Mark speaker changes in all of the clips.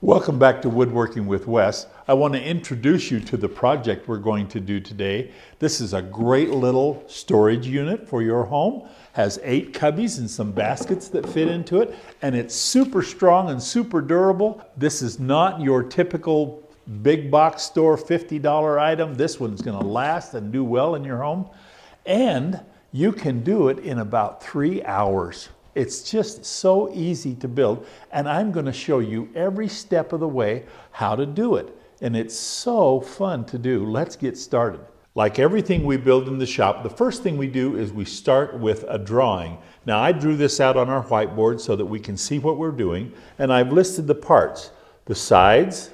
Speaker 1: Welcome back to Woodworking with Wes. I want to introduce you to the project we're going to do today. This is a great little storage unit for your home. Has 8 cubbies and some baskets that fit into it, and it's super strong and super durable. This is not your typical big box store $50 item. This one's going to last and do well in your home, and you can do it in about 3 hours. It's just so easy to build, and I'm going to show you every step of the way how to do it. And it's so fun to do. Let's get started. Like everything we build in the shop, the first thing we do is we start with a drawing. Now, I drew this out on our whiteboard so that we can see what we're doing, and I've listed the parts: the sides,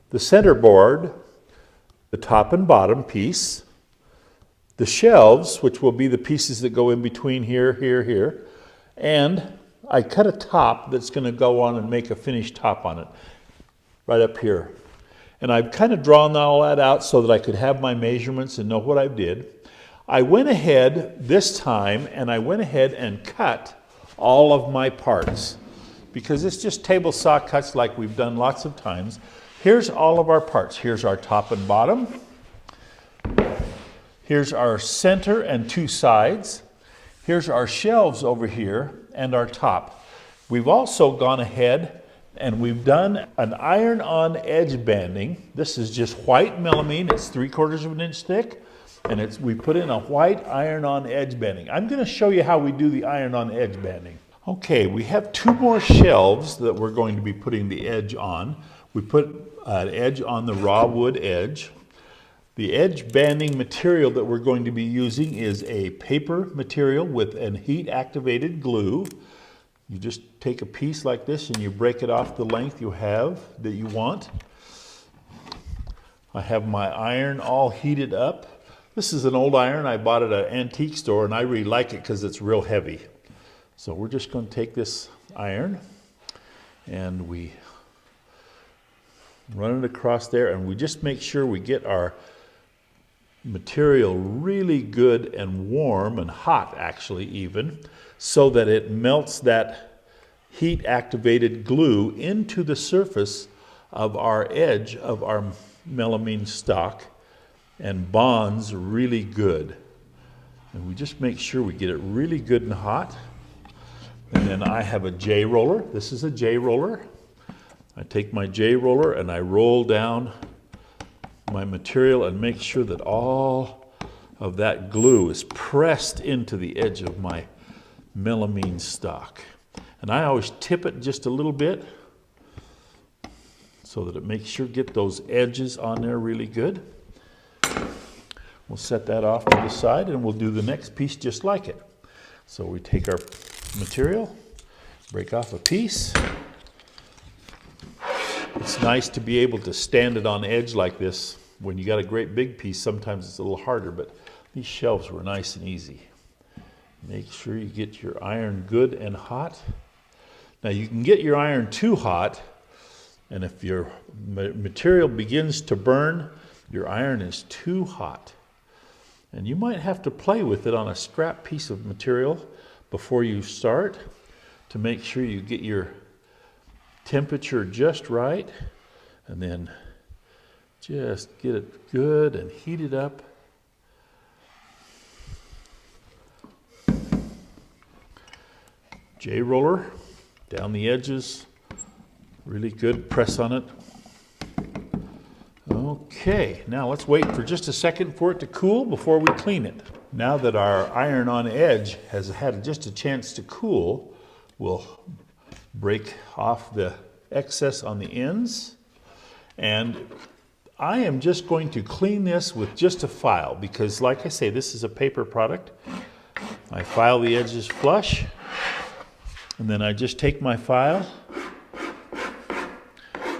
Speaker 1: the center board, the top and bottom piece, the shelves, which will be the pieces that go in between here, here, and I cut a top that's going to go on and make a finished top on it, right up here. And I've kind of drawn all that out so that I could have my measurements and know what I did. I went ahead this time and I went ahead and cut all of my parts, because it's just table saw cuts like we've done lots of times. Here's all of our parts. Here's our top and bottom. Here's our center and 2 sides. Here's our shelves over here and our top. We've also gone ahead and we've done an iron-on edge banding. This is just white melamine. It's 3/4 of an inch thick, and we put in a white iron-on edge banding. I'm going to show you how we do the iron-on edge banding. Okay, we have 2 more shelves that we're going to be putting the edge on. We put an edge on the raw wood edge. The edge banding material that we're going to be using is a paper material with an heat-activated glue. You just take a piece like this and you break it off the length you have that you want. I have my iron all heated up. This is an old iron I bought at an antique store, and I really like it because it's real heavy. So we're just going to take this iron and we run it across there, and we just make sure we get our material really good and warm and hot, actually, even, so that it melts that heat activated glue into the surface of our edge of our melamine stock and bonds really good. And we just make sure we get it really good and hot. And then I have a J roller. This is a J roller. I take my J roller and I roll down my material and make sure that all of that glue is pressed into the edge of my melamine stock. And I always tip it just a little bit so that it makes sure get those edges on there really good. We'll set that off to the side and we'll do the next piece just like it. So we take our material, break off a piece. It's nice to be able to stand it on edge like this. When you got a great big piece, sometimes it's a little harder, but these shelves were nice and easy. Make sure you get your iron good and hot. Now, you can get your iron too hot, and if your material begins to burn, your iron is too hot. And you might have to play with it on a scrap piece of material before you start to make sure you get your temperature just right, and then just get it good and heat it up. J roller down the edges, really good, press on it. Okay, now let's wait for just a second for it to cool before we clean it. Now that our iron on edge has had just a chance to cool, we'll break off the excess on the ends, and I am just going to clean this with just a file, because like I say, this is a paper product. I file the edges flush, and then I just take my file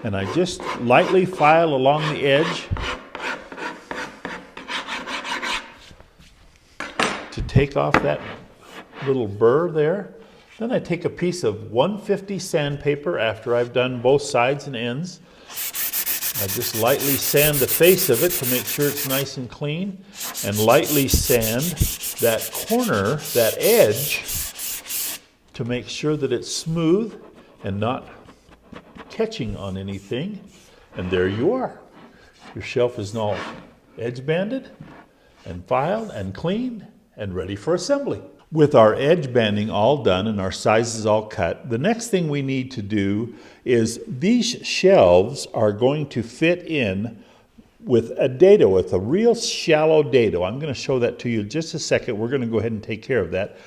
Speaker 1: and I just lightly file along the edge to take off that little burr there. Then I take a piece of 150 sandpaper after I've done both sides and ends. I just lightly sand the face of it to make sure it's nice and clean, and lightly sand that corner, that edge, to make sure that it's smooth and not catching on anything. And there you are. Your shelf is all edge banded and filed and cleaned and ready for assembly. With our edge banding all done and our sizes all cut, the next thing we need to do is these shelves are going to fit in with a dado, with a real shallow dado. I'm going to show that to you in just a second. We're going to go ahead and take care of that.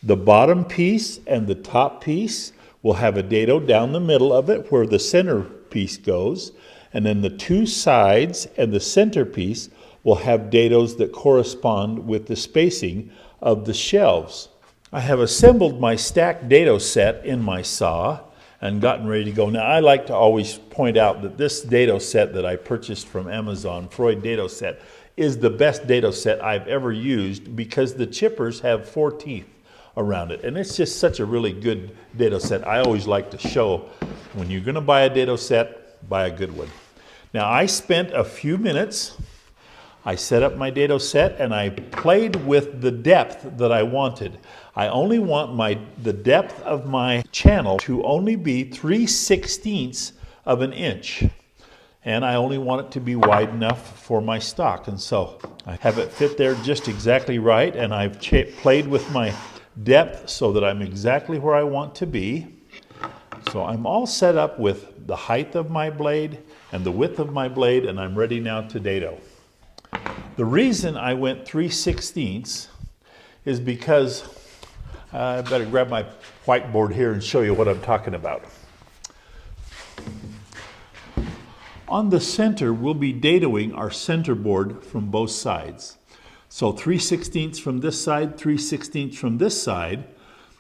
Speaker 1: The bottom piece and the top piece will have a dado down the middle of it where the center piece goes. And then the two sides and the center piece will have dados that correspond with the spacing of the shelves. I have assembled my stacked dado set in my saw and gotten ready to go. Now I like to always point out that this dado set that I purchased from Amazon, Freud dado set, is the best dado set I've ever used because the chippers have 4 teeth around it. And it's just such a really good dado set. I always like to show when you're going to buy a dado set, buy a good one. Now I spent a few minutes. I set up my dado set and I played with the depth that I wanted. I only want the depth of my channel to only be 3/16 of an inch. And I only want it to be wide enough for my stock. And so I have it fit there just exactly right. And I've played with my depth so that I'm exactly where I want to be. So I'm all set up with the height of my blade and the width of my blade, and I'm ready now to dado. The reason I went 3/16 is because I better grab my whiteboard here and show you what I'm talking about. On the center, we'll be dadoing our center board from both sides. So 3/16 from this side, 3/16 from this side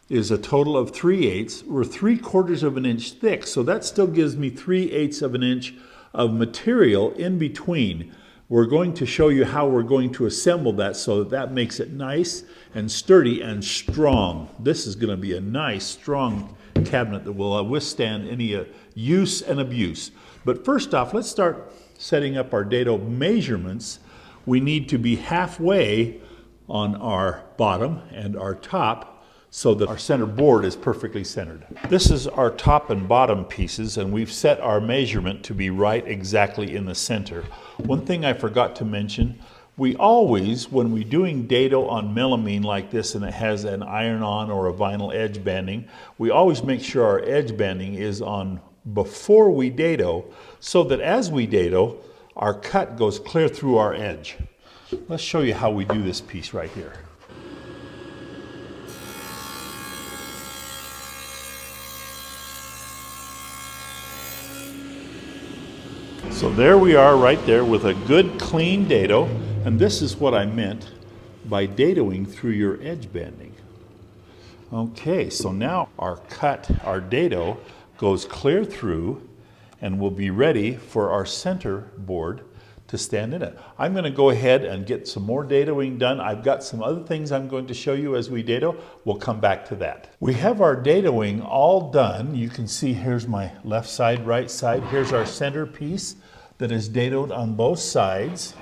Speaker 1: is a total of 3/8. We're 3/4 of an inch thick, so that still gives me 3/8 of an inch of material in between. We're going to show you how we're going to assemble that so that makes it nice and sturdy and strong. This is going to be a nice, strong cabinet that will withstand any use and abuse. But first off, let's start setting up our dado measurements. We need to be halfway on our bottom and our top so that our center board is perfectly centered. This is our top and bottom pieces, and we've set our measurement to be right exactly in the center. One thing I forgot to mention, we always, when we're doing dado on melamine like this and it has an iron-on or a vinyl edge banding, we always make sure our edge banding is on before we dado so that as we dado, our cut goes clear through our edge. Let's show you how we do this piece right here. So there we are right there with a good clean dado, and this is what I meant by dadoing through your edge banding. Okay, so now our cut, our dado, goes clear through and will be ready for our center board to stand in it. I'm going to go ahead and get some more dadoing done. I've got some other things I'm going to show you as we dado. We'll come back to that. We have our dadoing all done. You can see here's my left side, right side. Here's our center piece that is dadoed on both sides.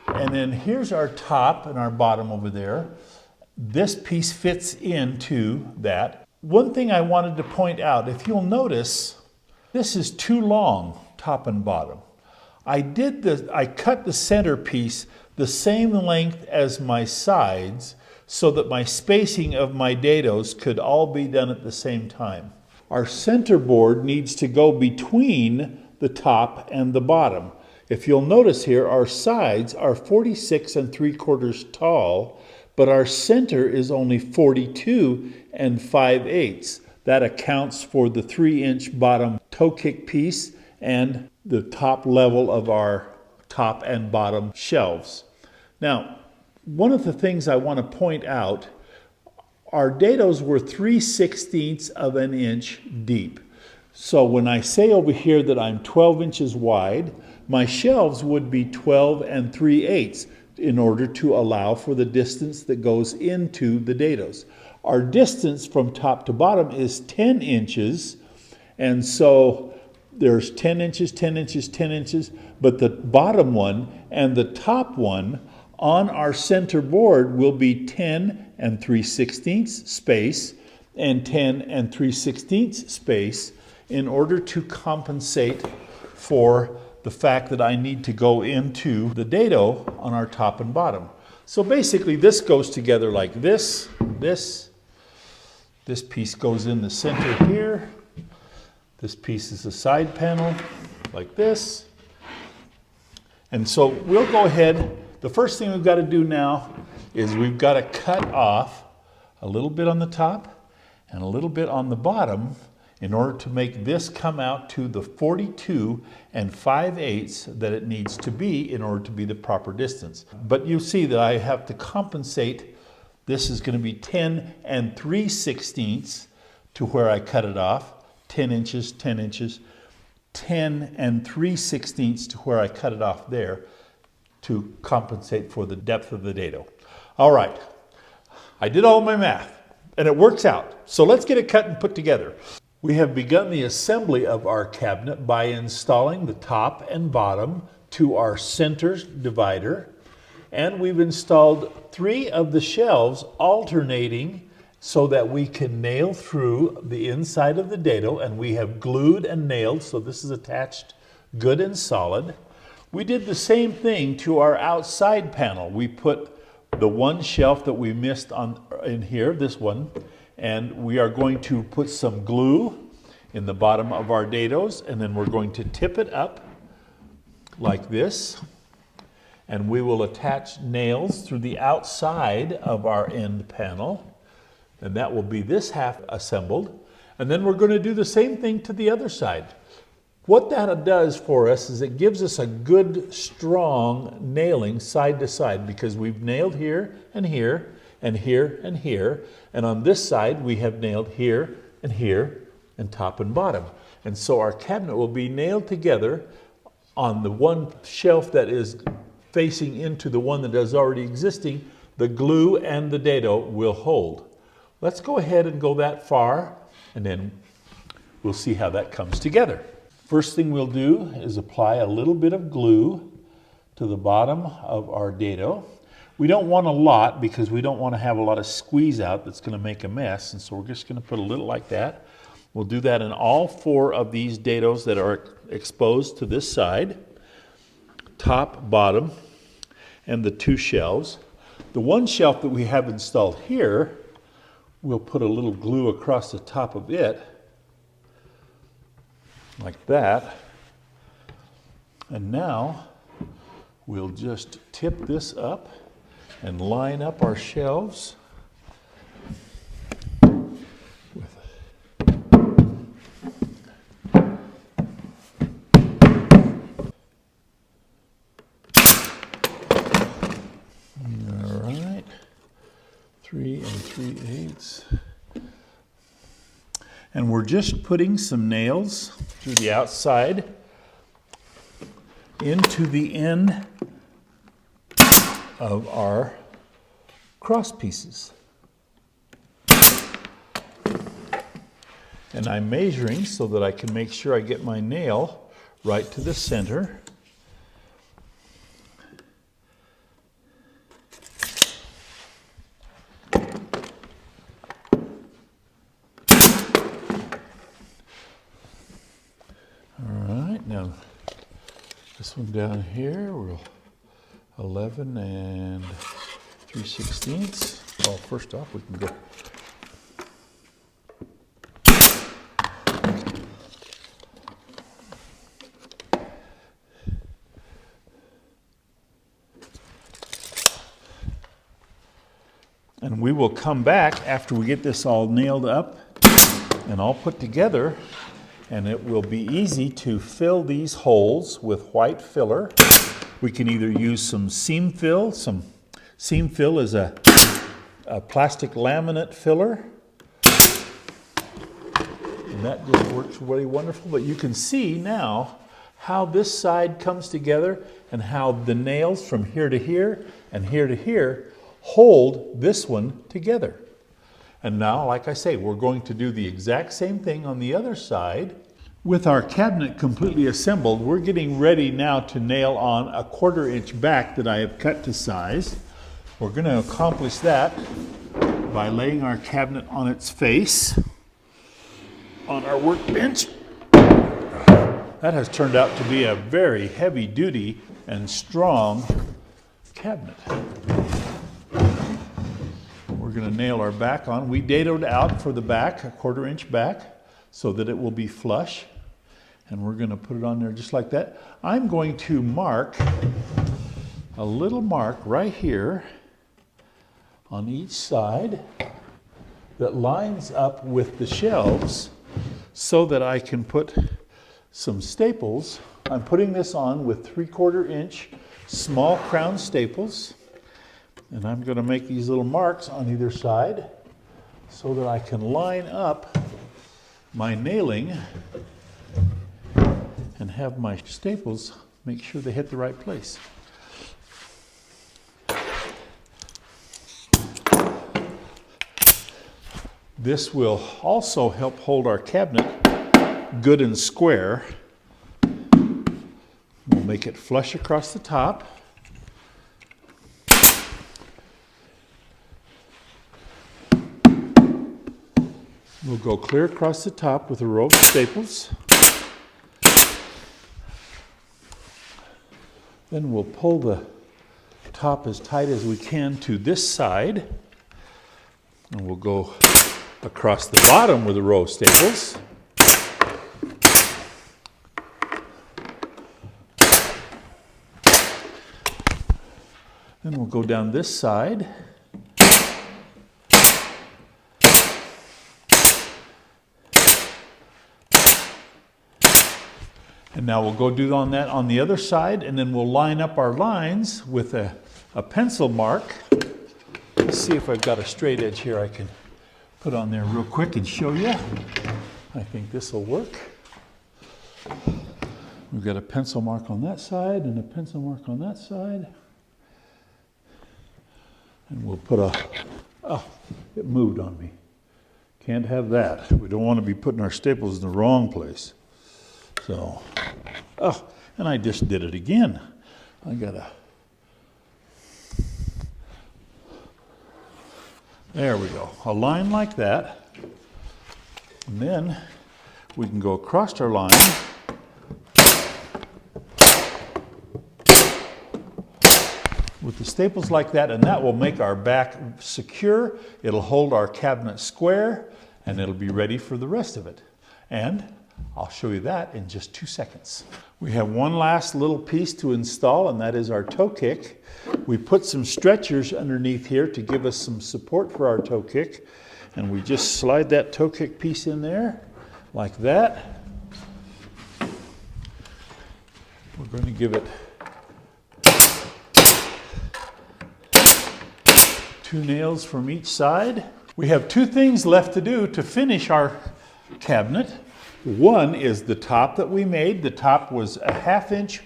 Speaker 1: And then here's our top and our bottom over there. This piece fits into that. One thing I wanted to point out, if you'll notice, this is too long, top and bottom. I cut the center piece the same length as my sides so that my spacing of my dados could all be done at the same time. Our center board needs to go between the top and the bottom. If you'll notice here, our sides are 46 3/4 tall, but our center is only 42 5/8. That accounts for the 3-inch bottom toe kick piece and the top level of our top and bottom shelves. Now, one of the things I want to point out, our dados were 3/16 of an inch deep. So when I say over here that I'm 12 inches wide, my shelves would be 12 3/8 in order to allow for the distance that goes into the dados. Our distance from top to bottom is 10 inches, and so there's 10 inches, 10 inches, 10 inches, but the bottom one and the top one on our center board will be 10 3/16 space and 10 3/16 space in order to compensate for the fact that I need to go into the dado on our top and bottom. So basically this goes together like this, this piece goes in the center here, this piece is the side panel like this. And so we'll go ahead, the first thing we've got to do now is we've got to cut off a little bit on the top and a little bit on the bottom in order to make this come out to the 42 5/8 that it needs to be in order to be the proper distance. But you see that I have to compensate. This is going to be 10 3/16 to where I cut it off, 10 inches, 10 inches, 10 3/16 to where I cut it off there to compensate for the depth of the dado. All right, I did all my math and it works out. So let's get it cut and put together. We have begun the assembly of our cabinet by installing the top and bottom to our center divider, and we've installed 3 of the shelves alternating so that we can nail through the inside of the dado, and we have glued and nailed, so this is attached good and solid. We did the same thing to our outside panel. We put the one shelf that we missed in here, this one, and we are going to put some glue in the bottom of our dados, and then we're going to tip it up like this, and we will attach nails through the outside of our end panel, and that will be this half assembled. And then we're going to do the same thing to the other side. What that does for us is it gives us a good strong nailing side to side, because we've nailed here and here and here and here, and on this side we have nailed here and here and top and bottom. And so our cabinet will be nailed together on the one shelf that is facing into the one that is already existing. The glue and the dado will hold. Let's go ahead and go that far, and then we'll see how that comes together. First thing we'll do is apply a little bit of glue to the bottom of our dado. We don't want a lot because we don't want to have a lot of squeeze out that's going to make a mess, and so we're just going to put a little like that. We'll do that in all 4 of these dados that are exposed to this side, top, bottom, and the 2 shelves. The one shelf that we have installed here, we'll put a little glue across the top of it, like that. And now we'll just tip this up and line up our shelves with all right, 3 3/8. And we're just putting some nails through the outside into the end of our cross pieces. And I'm measuring so that I can make sure I get my nail right to the center. Now, this one down here, we'll 11 3/16. Well, first off, we can go. And we will come back after we get this all nailed up and all put together, and it will be easy to fill these holes with white filler. We can either use some seam fill. Some seam fill is a plastic laminate filler, and that just works really wonderful. But you can see now how this side comes together and how the nails from here to here and here to here hold this one together. And now, like I say, we're going to do the exact same thing on the other side. With our cabinet completely assembled, we're getting ready now to nail on a 1/4 inch back that I have cut to size. We're going to accomplish that by laying our cabinet on its face on our workbench That has turned out to be a very heavy duty and strong cabinet. We're going to nail our back on. We dadoed out for the back, a 1/4 inch back, so that it will be flush. And we're going to put it on there just like that. I'm going to mark a little mark right here on each side that lines up with the shelves so that I can put some staples. I'm putting this on with 3/4 inch small crown staples, and I'm going to make these little marks on either side so that I can line up my nailing and have my staples make sure they hit the right place. This will also help hold our cabinet good and square. We'll make it flush across the top. We'll go clear across the top with a row of staples. Then we'll pull the top as tight as we can to this side. And we'll go across the bottom with a row of staples. Then we'll go down this side. And now we'll go do on that on the other side, and then we'll line up our lines with a pencil mark. Let's see if I've got a straight edge here I can put on there real quick and show you. I think this will work. We've got a pencil mark on that side and a pencil mark on that side. And we'll put oh, it moved on me. Can't have that. We don't want to be putting our staples in the wrong place. So, and I just did it again. I gotta, there we go. A line like that. And then we can go across our line. With the staples like that, and that will make our back secure. It'll hold our cabinet square, and it'll be ready for the rest of it. And I'll show you that in just 2 seconds. We have one last little piece to install, and that is our toe kick. We put some stretchers underneath here to give us some support for our toe kick, and we just slide that toe kick piece in there like that. We're going to give it 2 nails from each side. We have 2 things left to do to finish our cabinet. One is the top that we made. The top was a 1/2 inch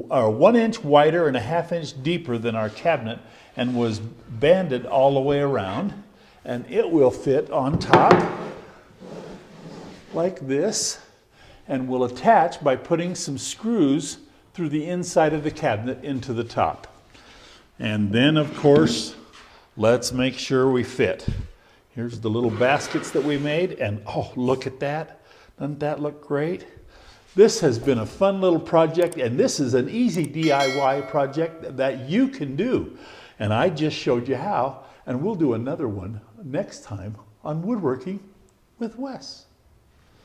Speaker 1: or 1 inch wider and a 1/2 inch deeper than our cabinet, and was banded all the way around. And it will fit on top like this, and will attach by putting some screws through the inside of the cabinet into the top. And then, of course, let's make sure we fit. Here's the little baskets that we made, and oh, look at that. Doesn't that look great? This has been a fun little project, and this is an easy DIY project that you can do. And I just showed you how, and we'll do another one next time on Woodworking with Wes.